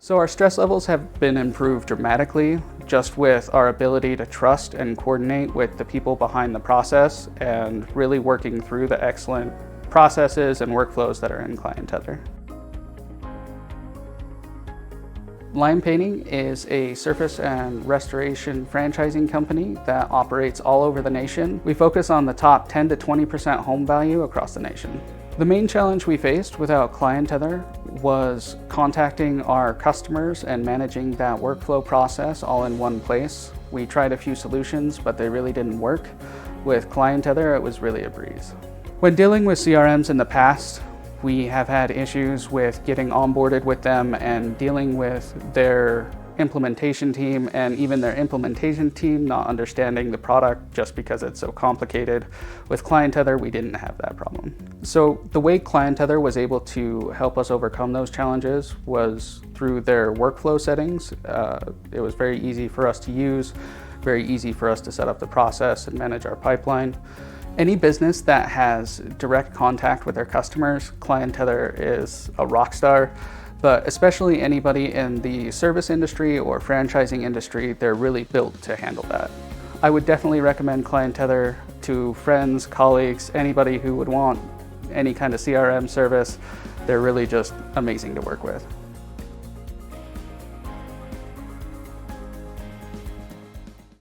So our stress levels have been improved dramatically just with our ability to trust and coordinate with the people behind the process and really working through the excellent processes and workflows that are in ClientTether. Lime Painting is a surface and restoration franchising company that operates all over the nation. We focus on the top 10 to 20% home value across the nation. The main challenge we faced without ClientTether was contacting our customers and managing that workflow process all in one place. We tried a few solutions, but they really didn't work. With ClientTether, it was really a breeze. When dealing with CRMs in the past, we have had issues with getting onboarded with them and dealing with their implementation team and even their implementation team not understanding the product just because it's so complicated. With ClientTether, we didn't have that problem. So the way ClientTether was able to help us overcome those challenges was through their workflow settings. It was very easy for us to use, very easy for us to set up the process and manage our pipeline. Any business that has direct contact with their customers, ClientTether is a rock star, but especially anybody in the service industry or franchising industry, they're really built to handle that. I would definitely recommend ClientTether to friends, colleagues, anybody who would want any kind of CRM service. They're really just amazing to work with.